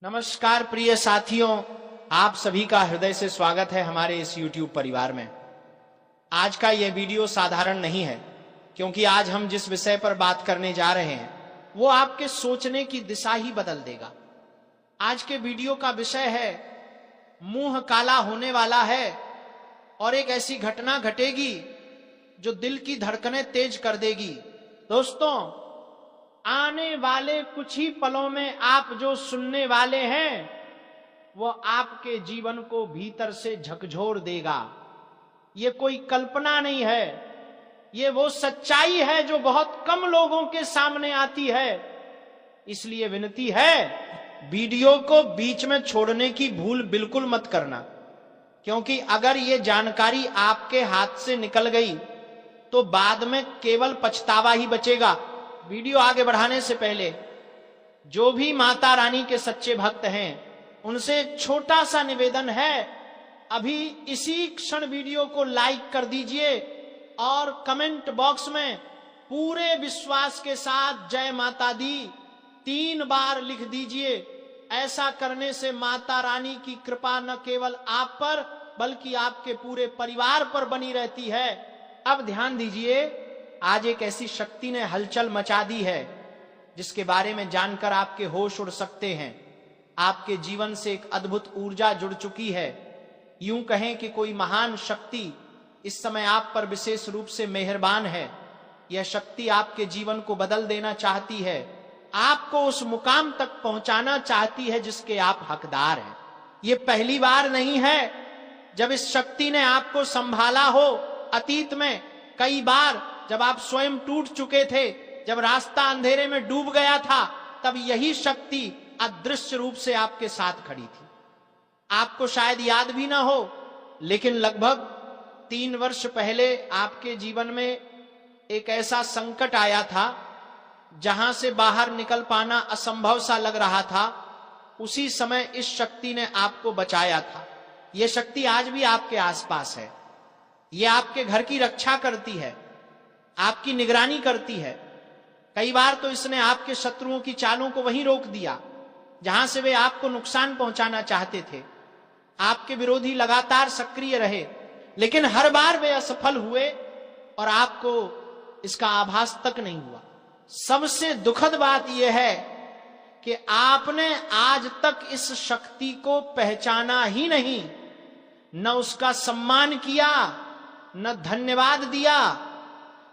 नमस्कार प्रिय साथियों, आप सभी का हृदय से स्वागत है हमारे इस YouTube परिवार में। आज का यह वीडियो साधारण नहीं है, क्योंकि आज हम जिस विषय पर बात करने जा रहे हैं वो आपके सोचने की दिशा ही बदल देगा। आज के वीडियो का विषय है मुंह काला होने वाला है और एक ऐसी घटना घटेगी जो दिल की धड़कनें तेज कर देगी। दोस्तों, आने वाले कुछ ही पलों में आप जो सुनने वाले हैं वो आपके जीवन को भीतर से झकझोर देगा। ये कोई कल्पना नहीं है, ये वो सच्चाई है जो बहुत कम लोगों के सामने आती है। इसलिए विनती है, वीडियो को बीच में छोड़ने की भूल बिल्कुल मत करना, क्योंकि अगर ये जानकारी आपके हाथ से निकल गई तो बाद में केवल पछतावा ही बचेगा। वीडियो आगे बढ़ाने से पहले जो भी माता रानी के सच्चे भक्त हैं उनसे छोटा सा निवेदन है, अभी इसी क्षण वीडियो को लाइक कर दीजिए और कमेंट बॉक्स में पूरे विश्वास के साथ जय माता दी 3 बार लिख दीजिए। ऐसा करने से माता रानी की कृपा न केवल आप पर बल्कि आपके पूरे परिवार पर बनी रहती है। अब ध्यान दीजिए, आज एक ऐसी शक्ति ने हलचल मचा दी है जिसके बारे में जानकर आपके होश उड़ सकते हैं। आपके जीवन से एक अद्भुत ऊर्जा जुड़ चुकी है। यूं कहें कि कोई महान शक्ति इस समय आप पर विशेष रूप से मेहरबान है। यह शक्ति आपके जीवन को बदल देना चाहती है, आपको उस मुकाम तक पहुंचाना चाहती है जिसके आप हकदार हैं। यह पहली बार नहीं है जब इस शक्ति ने आपको संभाला हो। अतीत में कई बार जब आप स्वयं टूट चुके थे, जब रास्ता अंधेरे में डूब गया था, तब यही शक्ति अदृश्य रूप से आपके साथ खड़ी थी। आपको शायद याद भी ना हो, लेकिन लगभग 3 वर्ष पहले आपके जीवन में एक ऐसा संकट आया था जहां से बाहर निकल पाना असंभव सा लग रहा था। उसी समय इस शक्ति ने आपको बचाया था। यह शक्ति आज भी आपके आसपास है। यह आपके घर की रक्षा करती है, आपकी निगरानी करती है। कई बार तो इसने आपके शत्रुओं की चालों को वहीं रोक दिया जहां से वे आपको नुकसान पहुंचाना चाहते थे। आपके विरोधी लगातार सक्रिय रहे, लेकिन हर बार वे असफल हुए और आपको इसका आभास तक नहीं हुआ। सबसे दुखद बात यह है कि आपने आज तक इस शक्ति को पहचाना ही नहीं, न उसका सम्मान किया, न धन्यवाद दिया,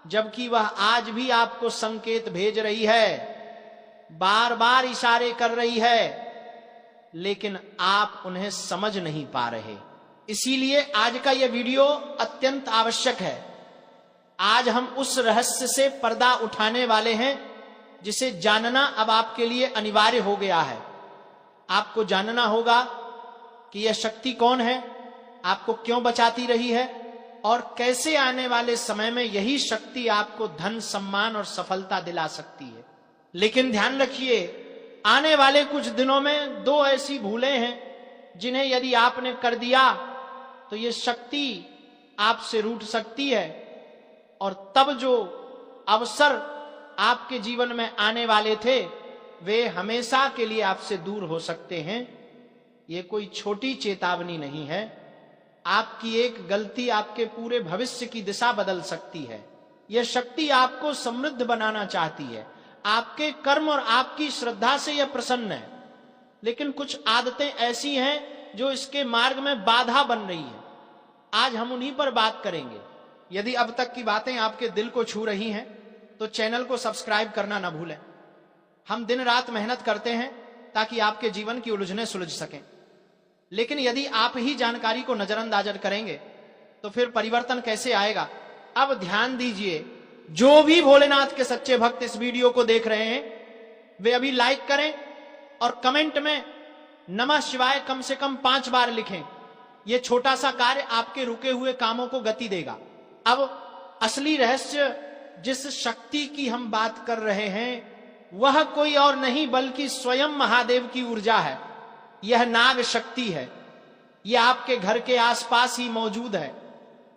जबकि वह आज भी आपको संकेत भेज रही है, बार बार इशारे कर रही है, लेकिन आप उन्हें समझ नहीं पा रहे। इसीलिए आज का यह वीडियो अत्यंत आवश्यक है। आज हम उस रहस्य से पर्दा उठाने वाले हैं जिसे जानना अब आपके लिए अनिवार्य हो गया है। आपको जानना होगा कि यह शक्ति कौन है, आपको क्यों बचाती रही है और कैसे आने वाले समय में यही शक्ति आपको धन, सम्मान और सफलता दिला सकती है। लेकिन ध्यान रखिए, आने वाले कुछ दिनों में 2 ऐसी भूलें हैं जिन्हें यदि आपने कर दिया तो यह शक्ति आपसे रूठ सकती है और तब जो अवसर आपके जीवन में आने वाले थे वे हमेशा के लिए आपसे दूर हो सकते हैं। यह कोई छोटी चेतावनी नहीं है। आपकी एक गलती आपके पूरे भविष्य की दिशा बदल सकती है। यह शक्ति आपको समृद्ध बनाना चाहती है। आपके कर्म और आपकी श्रद्धा से यह प्रसन्न है, लेकिन कुछ आदतें ऐसी हैं जो इसके मार्ग में बाधा बन रही है। आज हम उन्हीं पर बात करेंगे। यदि अब तक की बातें आपके दिल को छू रही हैं तो चैनल को सब्सक्राइब करना ना भूलें। हम दिन रात मेहनत करते हैं ताकि आपके जीवन की उलझनें सुलझ सकें, लेकिन यदि आप ही जानकारी को नजरअंदाज करेंगे तो फिर परिवर्तन कैसे आएगा। अब ध्यान दीजिए, जो भी भोलेनाथ के सच्चे भक्त इस वीडियो को देख रहे हैं वे अभी लाइक करें और कमेंट में नमः शिवाय कम से कम 5 बार लिखें। यह छोटा सा कार्य आपके रुके हुए कामों को गति देगा। अब असली रहस्य, जिस शक्ति की हम बात कर रहे हैं वह कोई और नहीं बल्कि स्वयं महादेव की ऊर्जा है। यह नाग शक्ति है। यह आपके घर के आसपास ही मौजूद है।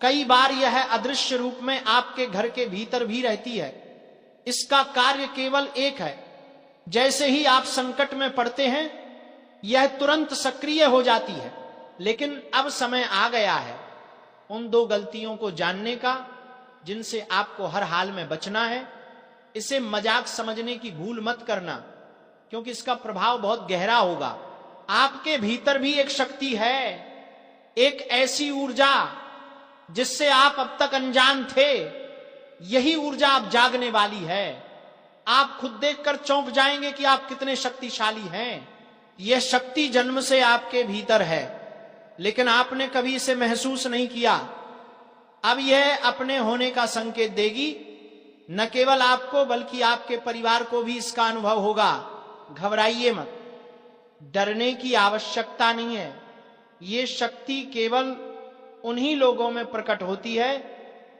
कई बार यह अदृश्य रूप में आपके घर के भीतर भी रहती है। इसका कार्य केवल एक है, जैसे ही आप संकट में पड़ते हैं यह तुरंत सक्रिय हो जाती है। लेकिन अब समय आ गया है उन दो गलतियों को जानने का जिनसे आपको हर हाल में बचना है। इसे मजाक समझने की भूल मत करना, क्योंकि इसका प्रभाव बहुत गहरा होगा। आपके भीतर भी एक शक्ति है, एक ऐसी ऊर्जा जिससे आप अब तक अनजान थे। यही ऊर्जा अब जागने वाली है। आप खुद देखकर चौंक जाएंगे कि आप कितने शक्तिशाली हैं। यह शक्ति जन्म से आपके भीतर है, लेकिन आपने कभी इसे महसूस नहीं किया। अब यह अपने होने का संकेत देगी। न केवल आपको बल्कि आपके परिवार को भी इसका अनुभव होगा। घबराइए मत, डरने की आवश्यकता नहीं है। ये शक्ति केवल उन्हीं लोगों में प्रकट होती है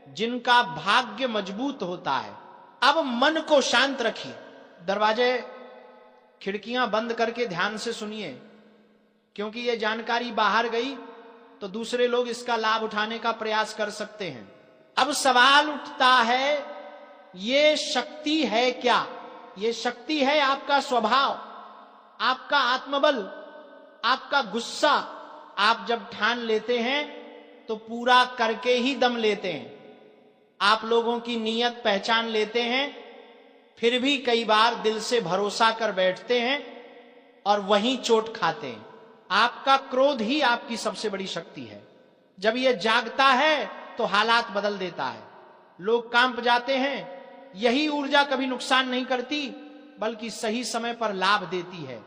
जिनका भाग्य मजबूत होता है। अब मन को शांत रखिए, दरवाजे खिड़कियां बंद करके ध्यान से सुनिए, क्योंकि यह जानकारी बाहर गई तो दूसरे लोग इसका लाभ उठाने का प्रयास कर सकते हैं। अब सवाल उठता है, ये शक्ति है क्या? ये शक्ति है आपका स्वभाव, आपका आत्मबल, आपका गुस्सा। आप जब ठान लेते हैं तो पूरा करके ही दम लेते हैं। आप लोगों की नीयत पहचान लेते हैं, फिर भी कई बार दिल से भरोसा कर बैठते हैं और वहीं चोट खाते हैं। आपका क्रोध ही आपकी सबसे बड़ी शक्ति है। जब यह जागता है तो हालात बदल देता है, लोग कांप जाते हैं। यही ऊर्जा कभी नुकसान नहीं करती, बल्कि सही समय पर लाभ देती है।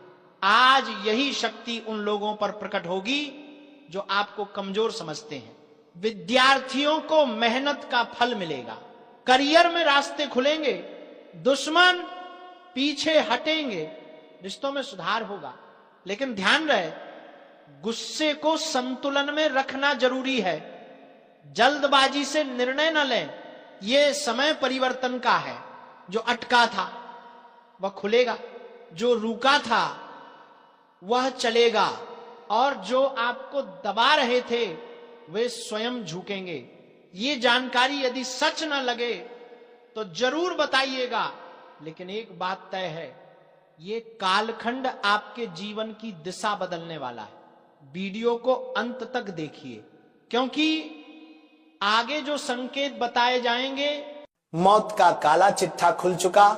आज यही शक्ति उन लोगों पर प्रकट होगी जो आपको कमजोर समझते हैं। विद्यार्थियों को मेहनत का फल मिलेगा, करियर में रास्ते खुलेंगे, दुश्मन पीछे हटेंगे, रिश्तों में सुधार होगा। लेकिन ध्यान रहे, गुस्से को संतुलन में रखना जरूरी है। जल्दबाजी से निर्णय न लें। यह समय परिवर्तन का है। जो अटका था वह खुलेगा, जो रुका था वह चलेगा, और जो आपको दबा रहे थे वे स्वयं झुकेंगे। ये जानकारी यदि सच न लगे तो जरूर बताइएगा, लेकिन एक बात तय है, ये कालखंड आपके जीवन की दिशा बदलने वाला है। वीडियो को अंत तक देखिए, क्योंकि आगे जो संकेत बताए जाएंगे। मौत का काला चिट्ठा खुल चुका।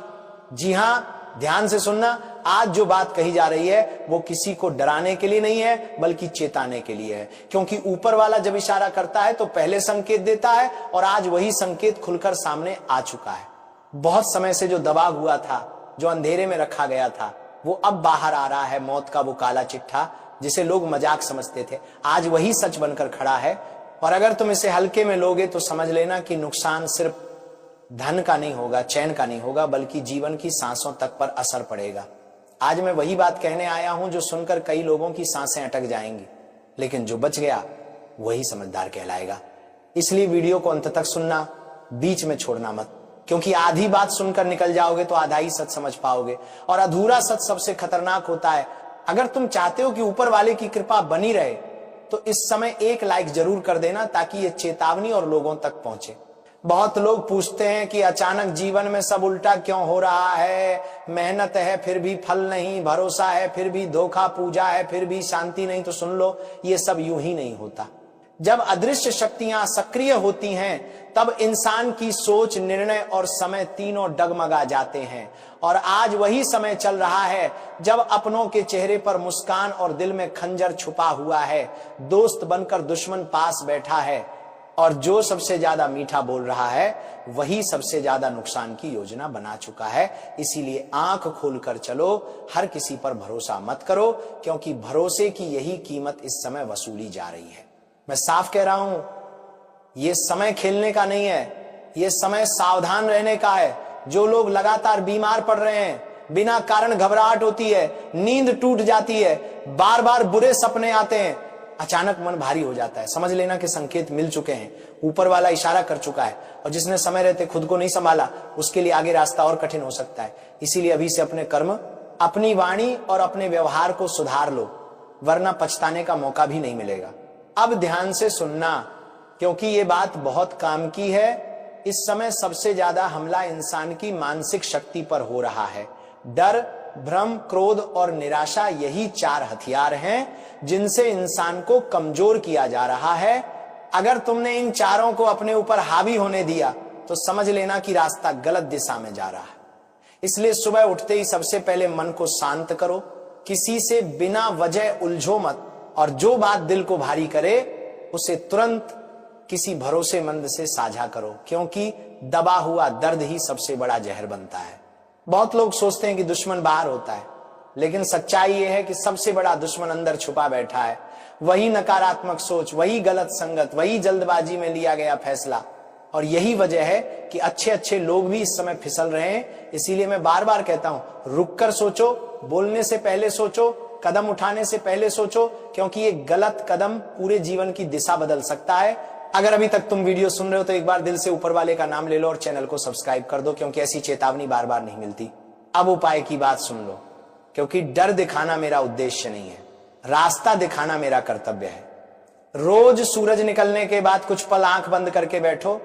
जी हां, ध्यान से सुनना। आज जो बात कही जा रही है वो किसी को डराने के लिए नहीं है, बल्कि चेताने के लिए है। क्योंकि ऊपर वाला जब इशारा करता है तो पहले संकेत देता है, और आज वही संकेत खुलकर सामने आ चुका है। बहुत समय से जो दबा हुआ था, जो अंधेरे में रखा गया था, वो अब बाहर आ रहा है। मौत का वो काला चिट्ठा जिसे लोग मजाक समझते थे, आज वही सच बनकर खड़ा है। और अगर तुम इसे हल्के में लोगे तो समझ लेना कि नुकसान सिर्फ धन का नहीं होगा, चैन का नहीं होगा, बल्कि जीवन की सांसों तक पर असर पड़ेगा। आज मैं वही बात कहने आया हूं जो सुनकर कई लोगों की सांसें अटक जाएंगी, लेकिन जो बच गया वही समझदार कहलाएगा। इसलिए वीडियो को अंत तक सुनना, बीच में छोड़ना मत, क्योंकि आधी बात सुनकर निकल जाओगे तो आधा ही सच समझ पाओगे, और अधूरा सच सबसे खतरनाक होता है। अगर तुम चाहते हो कि ऊपर वाले की कृपा बनी रहे तो इस समय एक लाइक जरूर कर देना, ताकि ये चेतावनी और लोगों तक पहुंचे। बहुत लोग पूछते हैं कि अचानक जीवन में सब उल्टा क्यों हो रहा है, मेहनत है फिर भी फल नहीं, भरोसा है फिर भी धोखा, पूजा है फिर भी शांति नहीं। तो सुन लो, ये सब यूं ही नहीं होता। जब अदृश्य शक्तियां सक्रिय होती हैं तब इंसान की सोच, निर्णय और समय तीनों डगमगा जाते हैं। और आज वही समय चल रहा है जब अपनों के चेहरे पर मुस्कान और दिल में खंजर छुपा हुआ है। दोस्त बनकर दुश्मन पास बैठा है, और जो सबसे ज्यादा मीठा बोल रहा है वही सबसे ज्यादा नुकसान की योजना बना चुका है। इसीलिए आंख खोलकर चलो, हर किसी पर भरोसा मत करो, क्योंकि भरोसे की यही कीमत इस समय वसूली जा रही है। मैं साफ कह रहा हूं, ये समय खेलने का नहीं है, ये समय सावधान रहने का है। जो लोग लगातार बीमार पड़ रहे हैं, बिना कारण घबराहट होती है, नींद टूट जाती है, बार बार बुरे सपने आते हैं, अचानक मन भारी हो जाता है, समझ लेना कि संकेत मिल चुके हैं। ऊपर वाला इशारा कर चुका है, और जिसने समय रहते खुद को नहीं संभाला उसके लिए आगे रास्ता और कठिन हो सकता है। इसीलिए अभी से अपने कर्म, अपनी वाणी और अपने व्यवहार को सुधार लो, वरना पछताने का मौका भी नहीं मिलेगा। अब ध्यान से सुनना, क्योंकि ये बात बहुत काम की है। इस समय सबसे ज्यादा हमला इंसान की मानसिक शक्ति पर हो रहा है। डर, भ्रम, क्रोध और निराशा यही 4 हथियार हैं जिनसे इंसान को कमजोर किया जा रहा है। अगर तुमने इन चारों को अपने ऊपर हावी होने दिया तो समझ लेना कि रास्ता गलत दिशा में जा रहा है। इसलिए सुबह उठते ही सबसे पहले मन को शांत करो, किसी से बिना वजह उलझो मत, और जो बात दिल को भारी करे उसे तुरंत किसी भरोसेमंद से साझा करो, क्योंकि दबा हुआ दर्द ही सबसे बड़ा जहर बनता है। बहुत लोग सोचते हैं कि दुश्मन बाहर होता है, लेकिन सच्चाई यह है कि सबसे बड़ा दुश्मन अंदर छुपा बैठा है। वही नकारात्मक सोच, वही गलत संगत, वही जल्दबाजी में लिया गया फैसला, और यही वजह है कि अच्छे अच्छे लोग भी इस समय फिसल रहे हैं। इसीलिए मैं बार बार कहता हूं, रुककर सोचो, बोलने से पहले सोचो, कदम उठाने से पहले सोचो, क्योंकि ये गलत कदम पूरे जीवन की दिशा बदल सकता है। अगर अभी तक तुम वीडियो सुन रहे हो तो एक बार दिल से ऊपर वाले का नाम ले लो और चैनल को सब्सक्राइब कर दो, क्योंकि ऐसी चेतावनी बार बार नहीं मिलती। अब उपाय की बात सुन लो, क्योंकि डर दिखाना मेरा उद्देश्य नहीं है, रास्ता दिखाना मेरा कर्तव्य है। रोज सूरज निकलने के बाद कुछ पल आंख बंद करके बैठो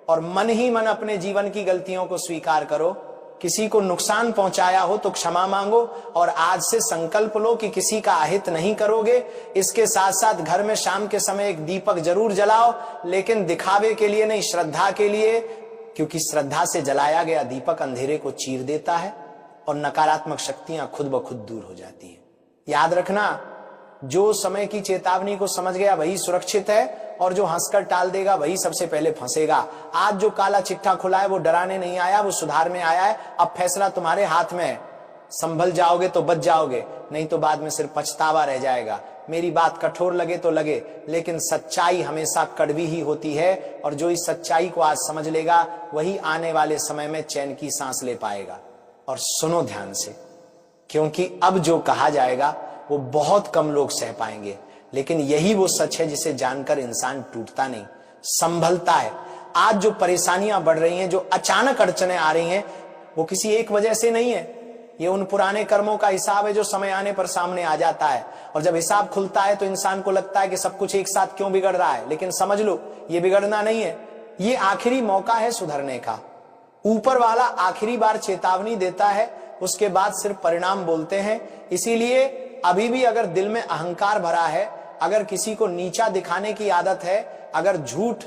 और मन ही मन अपने जीवन की गलतियों को स्वीकार करो। किसी को नुकसान पहुंचाया हो तो क्षमा मांगो और आज से संकल्प लो कि किसी का अहित नहीं करोगे। इसके साथ साथ घर में शाम के समय एक दीपक जरूर जलाओ, लेकिन दिखावे के लिए नहीं, श्रद्धा के लिए, क्योंकि श्रद्धा से जलाया गया दीपक अंधेरे को चीर देता है और नकारात्मक शक्तियां खुद ब खुद दूर हो जाती है। याद रखना, जो समय की चेतावनी को समझ गया वही सुरक्षित है, और जो हंसकर टाल देगा वही सबसे पहले फंसेगा। आज जो काला चिट्ठा खुला है वो डराने नहीं आया, वो सुधार में आया है। अब फैसला तुम्हारे हाथ में है, संभल जाओगे तो बच जाओगे, नहीं तो बाद में सिर्फ पछतावा रह जाएगा। मेरी बात कठोर लगे तो लगे, लेकिन सच्चाई हमेशा कड़वी ही होती है, और जो इस सच्चाई को आज समझ लेगा वही आने वाले समय में चैन की सांस ले पाएगा। और सुनो ध्यान से, क्योंकि अब जो कहा जाएगा वो बहुत कम लोग सह पाएंगे, लेकिन यही वो सच है जिसे जानकर इंसान टूटता नहीं, संभलता है। आज जो परेशानियां बढ़ रही हैं, जो अचानक अड़चने आ रही हैं, वो किसी एक वजह से नहीं है। ये उन पुराने कर्मों का हिसाब है जो समय आने पर सामने आ जाता है, और जब हिसाब खुलता है तो इंसान को लगता है कि सब कुछ एक साथ क्यों बिगड़ रहा है। लेकिन समझ लो, ये बिगड़ना नहीं है, ये आखिरी मौका है सुधरने का। ऊपर वाला आखिरी बार चेतावनी देता है, उसके बाद सिर्फ परिणाम बोलते हैं। इसीलिए अभी भी अगर दिल में अहंकार भरा है, अगर किसी को नीचा दिखाने की आदत है, अगर झूठ,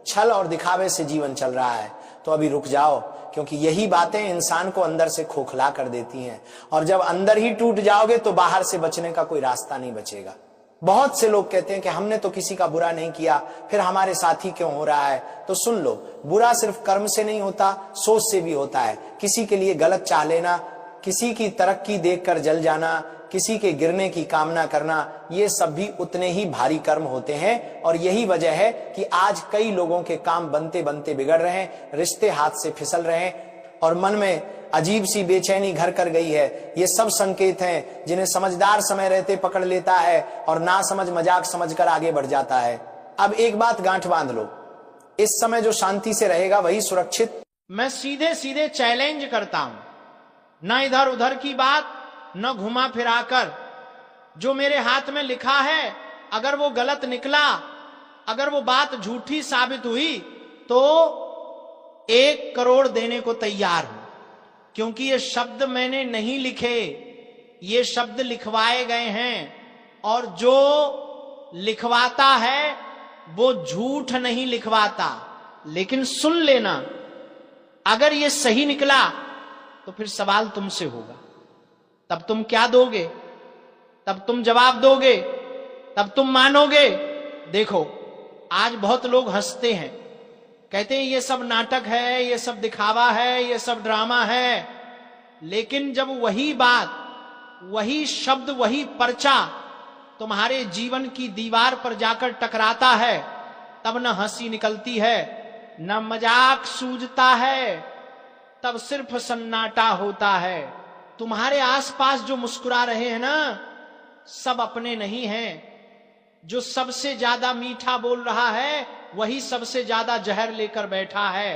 छल और दिखावे से जीवन चल रहा है, तो अभी रुक जाओ, क्योंकि यही बातें इंसान को अंदर से खोखला कर देती हैं। और जब अंदर ही टूट जाओगे तो बाहर से बचने का कोई रास्ता नहीं बचेगा। बहुत से लोग कहते हैं कि हमने तो किसी का बुरा नहीं किया, फिर हमारे साथ ही क्यों हो रहा है। तो सुन लो, बुरा सिर्फ कर्म से नहीं होता, सोच से भी होता है। किसी के लिए गलत चाह लेना, किसी की तरक्की देखकर जल जाना, किसी के गिरने की कामना करना, ये सब भी उतने ही भारी कर्म होते हैं। और यही वजह है कि आज कई लोगों के काम बनते बनते बिगड़ रहे हैं, रिश्ते हाथ से फिसल रहे हैं, और मन में अजीब सी बेचैनी घर कर गई है। ये सब संकेत हैं जिन्हें समझदार समय रहते पकड़ लेता है और ना समझ मजाक समझकर आगे बढ़ जाता है। अब एक बात गांठ बांध लो, इस समय जो शांति से रहेगा वही सुरक्षित। मैं सीधे सीधे चैलेंज करता हूं, ना इधर उधर की बात, न घुमा फिराकर। जो मेरे हाथ में लिखा है, अगर वो गलत निकला, अगर वो बात झूठी साबित हुई, तो 1 करोड़ देने को तैयार हूं। क्योंकि ये शब्द मैंने नहीं लिखे, ये शब्द लिखवाए गए हैं, और जो लिखवाता है वो झूठ नहीं लिखवाता। लेकिन सुन लेना, अगर ये सही निकला तो फिर सवाल तुमसे होगा, तब तुम क्या दोगे, तब तुम जवाब दोगे, तब तुम मानोगे। देखो, आज बहुत लोग हंसते हैं, कहते हैं ये सब नाटक है, ये सब दिखावा है, ये सब ड्रामा है। लेकिन जब वही बात, वही शब्द, वही पर्चा तुम्हारे जीवन की दीवार पर जाकर टकराता है, तब न हंसी निकलती है, न मजाक सूझता है, तब सिर्फ सन्नाटा होता है। तुम्हारे आसपास जो मुस्कुरा रहे हैं ना, सब अपने नहीं हैं। जो सबसे ज्यादा मीठा बोल रहा है वही सबसे ज्यादा जहर लेकर बैठा है।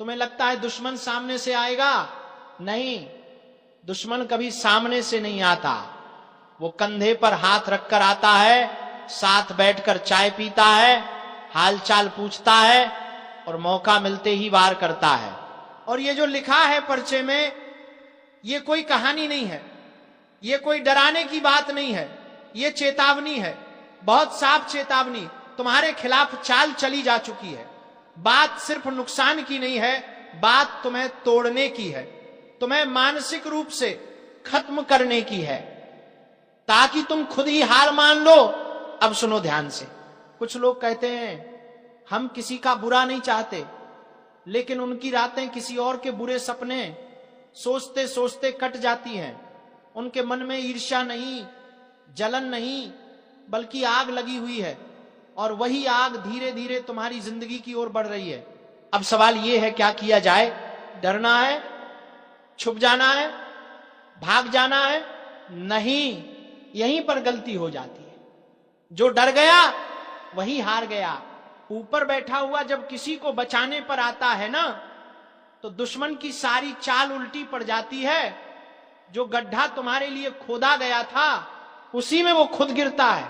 तुम्हें लगता है दुश्मन सामने से आएगा? नहीं, दुश्मन कभी सामने से नहीं आता, वो कंधे पर हाथ रखकर आता है, साथ बैठकर चाय पीता है, हालचाल पूछता है और मौका मिलते ही वार करता है। और ये जो लिखा है पर्चे में, ये कोई कहानी नहीं है, ये कोई डराने की बात नहीं है, ये चेतावनी है, बहुत साफ चेतावनी। तुम्हारे खिलाफ चाल चली जा चुकी है। बात सिर्फ नुकसान की नहीं है, बात तुम्हें तोड़ने की है, तुम्हें मानसिक रूप से खत्म करने की है, ताकि तुम खुद ही हार मान लो। अब सुनो ध्यान से। कुछ लोग कहते हैं हम किसी का बुरा नहीं चाहते, लेकिन उनकी रातें किसी और के बुरे सपने सोचते सोचते कट जाती हैं। उनके मन में ईर्ष्या नहीं, जलन नहीं, बल्कि आग लगी हुई है, और वही आग धीरे धीरे तुम्हारी जिंदगी की ओर बढ़ रही है। अब सवाल यह है, क्या किया जाए? डरना है, छुप जाना है, भाग जाना है? नहीं, यहीं पर गलती हो जाती है। जो डर गया वही हार गया। ऊपर बैठा हुआ जब किसी को बचाने पर आता है ना, तो दुश्मन की सारी चाल उल्टी पड़ जाती है। जो गड्ढा तुम्हारे लिए खोदा गया था उसी में वो खुद गिरता है।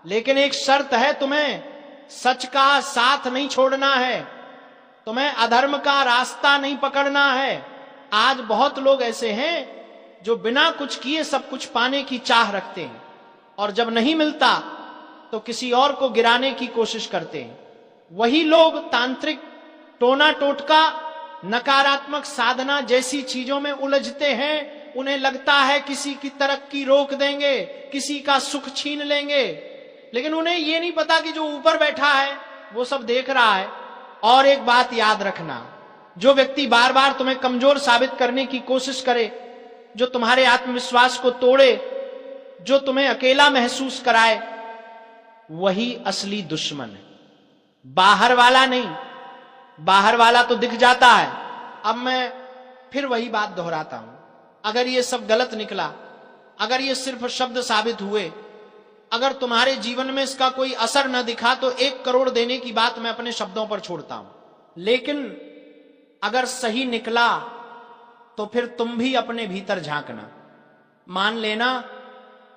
लेकिन एक शर्त है, तुम्हें सच का साथ नहीं छोड़ना है, तुम्हें अधर्म का रास्ता नहीं पकड़ना है। आज बहुत लोग ऐसे हैं जो बिना कुछ किए सब कुछ पाने की चाह रखते हैं, और जब नहीं मिलता तो किसी और को गिराने की कोशिश करते हैं। वही लोग तांत्रिक, टोना टोटका, नकारात्मक साधना जैसी चीजों में उलझते हैं। उन्हें लगता है किसी की तरक्की रोक देंगे, किसी का सुख छीन लेंगे, लेकिन उन्हें यह नहीं पता कि जो ऊपर बैठा है वो सब देख रहा है। और एक बात याद रखना, जो व्यक्ति बार बार तुम्हें कमजोर साबित करने की कोशिश करे, जो तुम्हारे आत्मविश्वास को तोड़े, जो तुम्हें अकेला महसूस कराए, वही असली दुश्मन है, बाहर वाला नहीं। बाहर वाला तो दिख जाता है। अब मैं फिर वही बात दोहराता हूं, अगर ये सब गलत निकला, अगर ये सिर्फ शब्द साबित हुए, अगर तुम्हारे जीवन में इसका कोई असर न दिखा, तो 1 करोड़ देने की बात मैं अपने शब्दों पर छोड़ता हूं। लेकिन अगर सही निकला तो फिर तुम भी अपने भीतर झांकना, मान लेना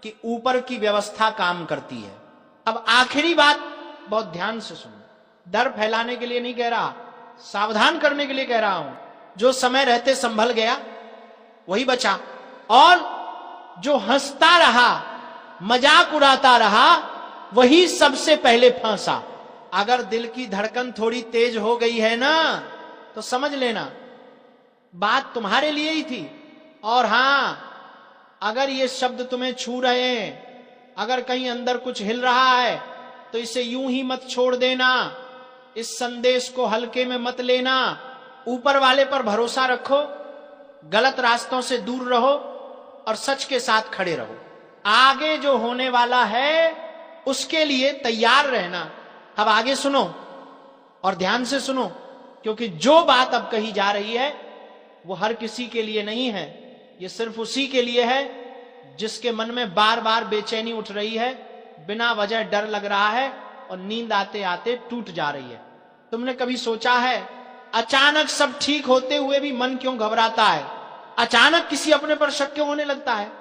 कि ऊपर की व्यवस्था काम करती है। अब आखिरी बात बहुत ध्यान से सुनो, डर फैलाने के लिए नहीं कह रहा, सावधान करने के लिए कह रहा हूं। जो समय रहते संभल गया वही बचा, और जो हंसता रहा, मजाक उड़ाता रहा, वही सबसे पहले फंसा। अगर दिल की धड़कन थोड़ी तेज हो गई है ना, तो समझ लेना बात तुम्हारे लिए ही थी। और हां, अगर ये शब्द तुम्हें छू रहे हैं, अगर कहीं अंदर कुछ हिल रहा है, तो इसे यूं ही मत छोड़ देना, इस संदेश को हल्के में मत लेना। ऊपर वाले पर भरोसा रखो, गलत रास्तों से दूर रहो और सच के साथ खड़े रहो। आगे जो होने वाला है उसके लिए तैयार रहना। अब आगे सुनो और ध्यान से सुनो, क्योंकि जो बात अब कही जा रही है वो हर किसी के लिए नहीं है। ये सिर्फ उसी के लिए है जिसके मन में बार बार बेचैनी उठ रही है, बिना वजह डर लग रहा है और नींद आते आते टूट जा रही है। तुमने कभी सोचा है अचानक सब ठीक होते हुए भी मन क्यों घबराता है? अचानक किसी अपने पर शक क्यों होने लगता है?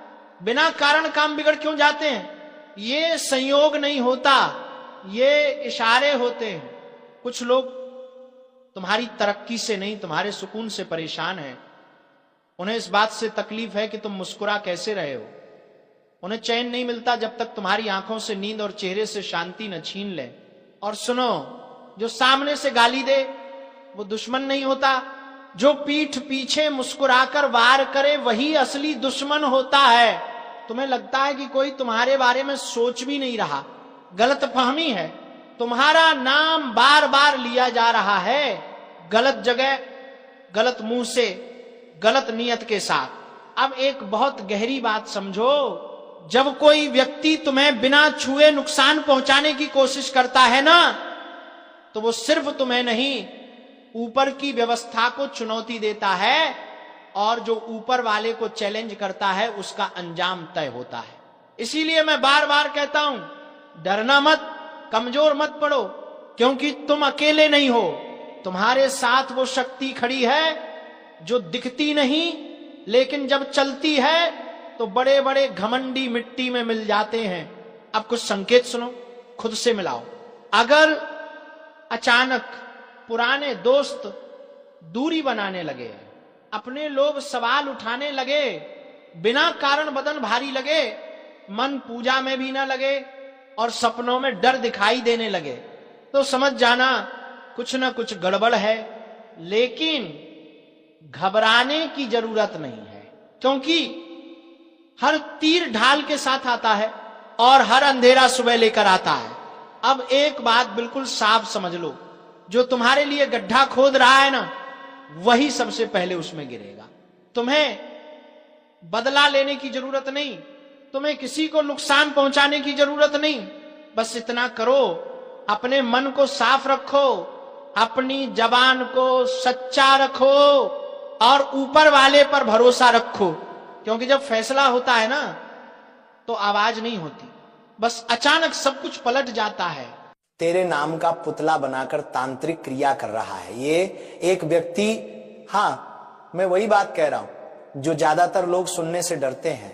बिना कारण काम बिगड़ क्यों जाते हैं? ये संयोग नहीं होता, ये इशारे होते हैं। कुछ लोग तुम्हारी तरक्की से नहीं, तुम्हारे सुकून से परेशान हैं। उन्हें इस बात से तकलीफ है कि तुम मुस्कुरा कैसे रहे हो। उन्हें चैन नहीं मिलता जब तक तुम्हारी आंखों से नींद और चेहरे से शांति न छीन ले। और सुनो, जो सामने से गाली दे वो दुश्मन नहीं होता, जो पीठ पीछे मुस्कुराकर वार करे वही असली दुश्मन होता है। तुम्हें लगता है कि कोई तुम्हारे बारे में सोच भी नहीं रहा, गलतफहमी है, तुम्हारा नाम बार बार लिया जा रहा है, गलत जगह, गलत मुंह से, गलत नियत के साथ। अब एक बहुत गहरी बात समझो, जब कोई व्यक्ति तुम्हें बिना छुए नुकसान पहुंचाने की कोशिश करता है ना, तो वो सिर्फ तुम्हें नहीं, ऊपर की व्यवस्था को चुनौती देता है, और जो ऊपर वाले को चैलेंज करता है उसका अंजाम तय होता है। इसीलिए मैं बार बार कहता हूं, डरना मत, कमजोर मत पड़ो, क्योंकि तुम अकेले नहीं हो। तुम्हारे साथ वो शक्ति खड़ी है जो दिखती नहीं, लेकिन जब चलती है तो बड़े बड़े घमंडी मिट्टी में मिल जाते हैं। अब कुछ संकेत सुनो, खुद से मिलाओ। अगर अचानक पुराने दोस्त दूरी बनाने लगे, अपने लोग सवाल उठाने लगे, बिना कारण बदन भारी लगे, मन पूजा में भी ना लगे और सपनों में डर दिखाई देने लगे, तो समझ जाना कुछ ना कुछ गड़बड़ है। लेकिन घबराने की जरूरत नहीं है, क्योंकि हर तीर ढाल के साथ आता है और हर अंधेरा सुबह लेकर आता है। अब एक बात बिल्कुल साफ समझ लो, जो तुम्हारे लिए गड्ढा खोद रहा है ना, वही सबसे पहले उसमें गिरेगा। तुम्हें बदला लेने की जरूरत नहीं, तुम्हें किसी को नुकसान पहुंचाने की जरूरत नहीं। बस इतना करो, अपने मन को साफ रखो, अपनी जबान को सच्चा रखो और ऊपर वाले पर भरोसा रखो। क्योंकि जब फैसला होता है ना, तो आवाज नहीं होती, बस अचानक सब कुछ पलट जाता है। तेरे नाम का पुतला बनाकर तांत्रिक क्रिया कर रहा है ये एक व्यक्ति। हाँ, मैं वही बात कह रहा हूं जो ज्यादातर लोग सुनने से डरते हैं।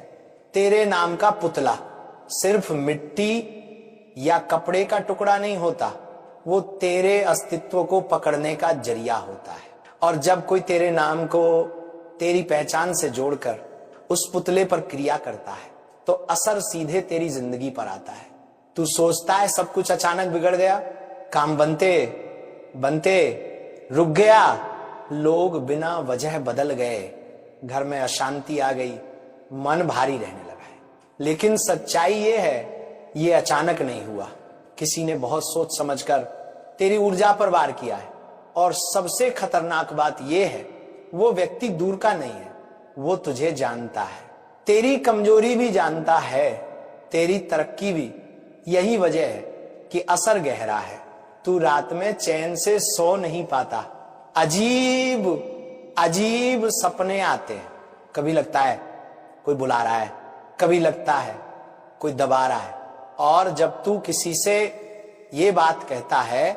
तेरे नाम का पुतला सिर्फ मिट्टी या कपड़े का टुकड़ा नहीं होता, वो तेरे अस्तित्व को पकड़ने का जरिया होता है। और जब कोई तेरे नाम को तेरी पहचान से जोड़कर उस पुतले पर क्रिया करता है, तो असर सीधे तेरी जिंदगी पर आता है। तू सोचता है सब कुछ अचानक बिगड़ गया, काम बनते बनते रुक गया, लोग बिना वजह बदल गए, घर में अशांति आ गई, मन भारी रहने लगा है। लेकिन सच्चाई ये है, ये अचानक नहीं हुआ, किसी ने बहुत सोच समझकर तेरी ऊर्जा पर वार किया है। और सबसे खतरनाक बात यह है, वो व्यक्ति दूर का नहीं है, वो तुझे जानता है, तेरी कमजोरी भी जानता है, तेरी तरक्की भी। यही वजह है कि असर गहरा है। तू रात में चैन से सो नहीं पाता, अजीब अजीब सपने आते हैं। कभी लगता है कोई बुला रहा है, कभी लगता है कोई दबा रहा है। और जब तू किसी से ये बात कहता है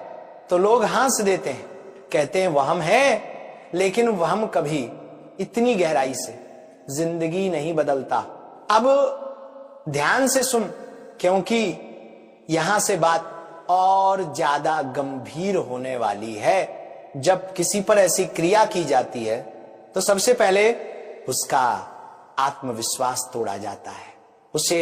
तो लोग हंस देते हैं, कहते हैं वहम है। लेकिन वहम कभी इतनी गहराई से जिंदगी नहीं बदलता। अब ध्यान से सुन, क्योंकि यहां से बात और ज्यादा गंभीर होने वाली है। जब किसी पर ऐसी क्रिया की जाती है तो सबसे पहले उसका आत्मविश्वास तोड़ा जाता है, उसे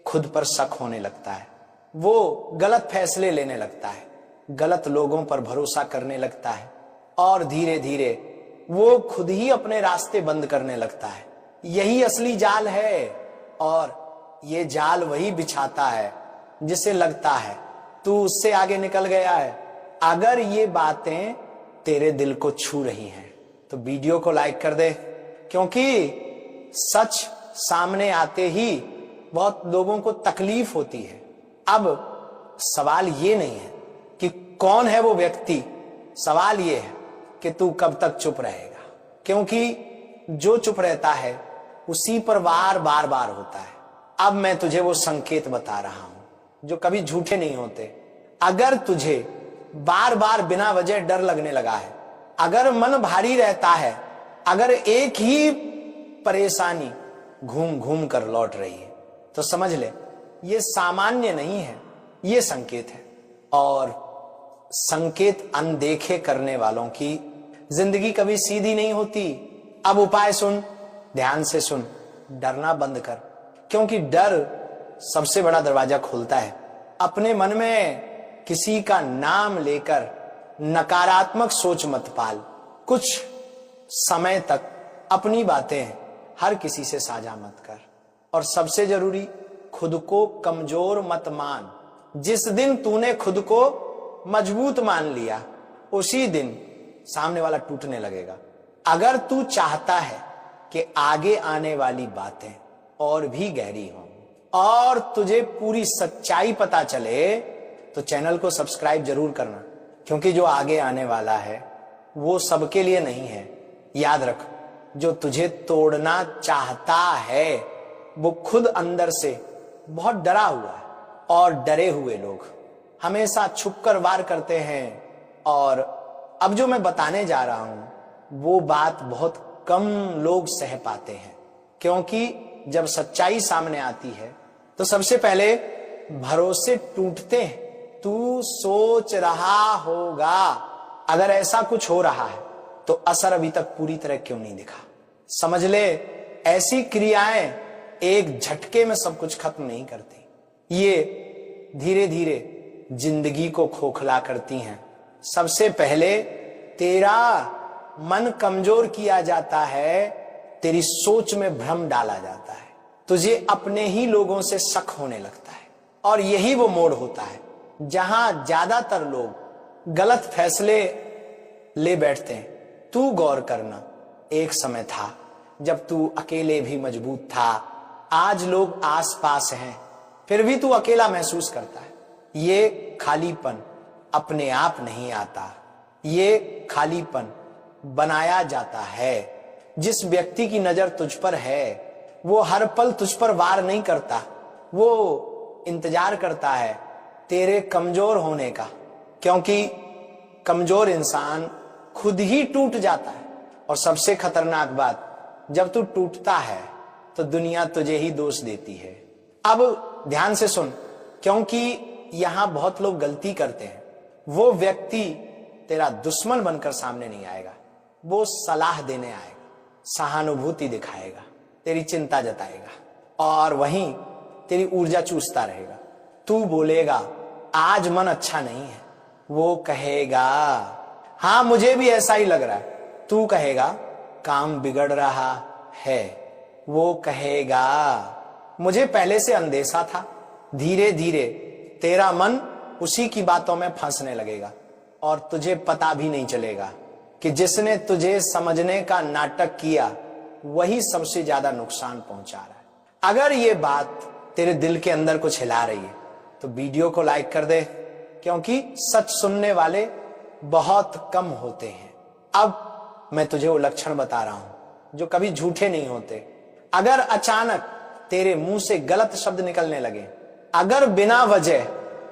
खुद पर शक होने लगता है, वो गलत फैसले लेने लगता है, गलत लोगों पर भरोसा करने लगता है और धीरे धीरे वो खुद ही अपने रास्ते बंद करने लगता है। यही असली जाल है और ये जाल वही बिछाता है जिसे लगता है तू उससे आगे निकल गया है। अगर ये बातें तेरे दिल को छू रही हैं तो वीडियो को लाइक कर दे, क्योंकि सच सामने आते ही बहुत लोगों को तकलीफ होती है। अब सवाल ये नहीं है कि कौन है वो व्यक्ति, सवाल ये है कि तू कब तक चुप रहेगा, क्योंकि जो चुप रहता है उसी पर वार बार बार होता है। अब मैं तुझे वो संकेत बता रहा हूं जो कभी झूठे नहीं होते। अगर तुझे बार बार बिना वजह डर लगने लगा है, अगर मन भारी रहता है, अगर एक ही परेशानी घूम घूम कर लौट रही है, तो समझ ले ये सामान्य नहीं है, ये संकेत है। और संकेत अनदेखे करने वालों की जिंदगी कभी सीधी नहीं होती। अब उपाय सुन, ध्यान से सुन, डरना बंद कर, क्योंकि डर सबसे बड़ा दरवाजा खोलता है। अपने मन में किसी का नाम लेकर नकारात्मक सोच मत पाल। कुछ समय तक अपनी बातें हर किसी से साझा मत कर। और सबसे जरूरी, खुद को कमजोर मत मान। जिस दिन तूने खुद को मजबूत मान लिया, उसी दिन सामने वाला टूटने लगेगा। अगर तू चाहता है कि आगे आने वाली बातें और भी गहरी हों और तुझे पूरी सच्चाई पता चले, तो चैनल को सब्सक्राइब जरूर करना, क्योंकि जो आगे आने वाला है वो सबके लिए नहीं है। याद रख, जो तुझे तोड़ना चाहता है वो खुद अंदर से बहुत डरा हुआ है, और डरे हुए लोग हमेशा छुपकर वार करते हैं। और अब जो मैं बताने जा रहा हूं वो बात बहुत कम लोग सह पाते हैं, क्योंकि जब सच्चाई सामने आती है तो सबसे पहले भरोसे टूटते हैं। तू सोच रहा होगा अगर ऐसा कुछ हो रहा है तो असर अभी तक पूरी तरह क्यों नहीं दिखा? समझ ले, ऐसी क्रियाएं एक झटके में सब कुछ खत्म नहीं करती, ये धीरे धीरे जिंदगी को खोखला करती हैं। सबसे पहले तेरा मन कमजोर किया जाता है, तेरी सोच में भ्रम डाला जाता है, तुझे अपने ही लोगों से शक होने लगता है। और यही वो मोड़ होता है जहां ज्यादातर लोग गलत फैसले ले बैठते हैं। तू गौर करना, एक समय था जब तू अकेले भी मजबूत था। आज लोग आस पास हैं, फिर भी तू अकेला महसूस करता है। ये खालीपन अपने आप नहीं आता, ये खालीपन बनाया जाता है। जिस व्यक्ति की नजर तुझ पर है वो हर पल तुझ पर वार नहीं करता, वो इंतजार करता है तेरे कमजोर होने का, क्योंकि कमजोर इंसान खुद ही टूट जाता है। और सबसे खतरनाक बात, जब तू टूटता है तो दुनिया तुझे ही दोष देती है। अब ध्यान से सुन, क्योंकि यहां बहुत लोग गलती करते हैं। वो व्यक्ति तेरा दुश्मन बनकर सामने नहीं आएगा, वो सलाह देने आएगा, सहानुभूति दिखाएगा, तेरी चिंता जताएगा और वहीं तेरी ऊर्जा चूसता रहेगा। तू बोलेगा आज मन अच्छा नहीं है, वो कहेगा हाँ मुझे भी ऐसा ही लग रहा है। तू कहेगा काम बिगड़ रहा है, वो कहेगा मुझे पहले से अंदेशा था। धीरे धीरे तेरा मन उसी की बातों में फंसने लगेगा और तुझे पता भी नहीं चलेगा कि जिसने तुझे समझने का नाटक किया वही सबसे ज्यादा नुकसान पहुंचा रहा है। अगर ये बात तेरे दिल के अंदर कुछ हिला रही है तो वीडियो को लाइक कर दे, क्योंकि सच सुनने वाले बहुत कम होते हैं। अब मैं तुझे वो लक्षण बता रहा हूं जो कभी झूठे नहीं होते। अगर अचानक तेरे मुंह से गलत शब्द निकलने लगे, अगर बिना वजह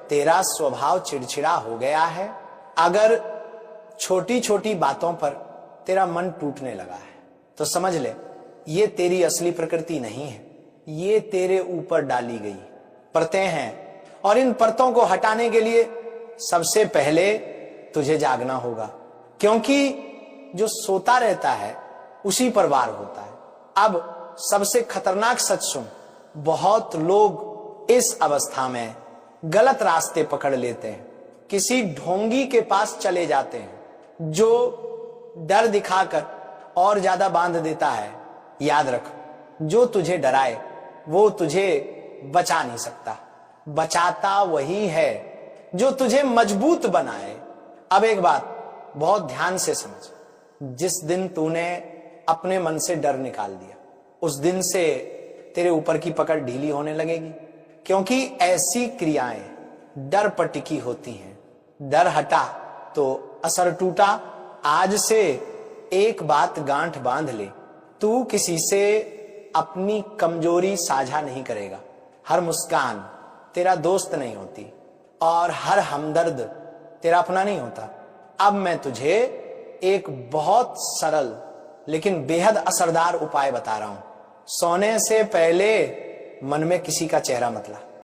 तेरा स्वभाव चिड़चिड़ा हो गया है, अगर छोटी छोटी बातों पर तेरा मन टूटने लगा है, तो समझ ले ये तेरी असली प्रकृति नहीं है, ये तेरे ऊपर डाली गई परतें हैं। और इन परतों को हटाने के लिए सबसे पहले तुझे जागना होगा, क्योंकि जो सोता रहता है उसी पर वार होता है। अब सबसे खतरनाक सच सुन, बहुत लोग इस अवस्था में गलत रास्ते पकड़ लेते हैं, किसी ढोंगी के पास चले जाते हैं जो डर दिखाकर और ज्यादा बांध देता है। याद रख, जो तुझे डराए वो तुझे बचा नहीं सकता, बचाता वही है जो तुझे मजबूत बनाए। अब एक बात बहुत ध्यान से समझ, जिस दिन तूने अपने मन से डर निकाल दिया उस दिन से तेरे ऊपर की पकड़ ढीली होने लगेगी, क्योंकि ऐसी क्रियाएं डर पर टिकी होती हैं। डर हटा तो असर टूटा। आज से एक बात गांठ बांध ले, तू किसी से अपनी कमजोरी साझा नहीं करेगा। हर मुस्कान तेरा दोस्त नहीं होती और हर हमदर्द तेरा अपना नहीं होता। अब मैं तुझे एक बहुत सरल लेकिन बेहद असरदार उपाय बता रहा हूं। सोने से पहले मन में किसी का चेहरा मत ला।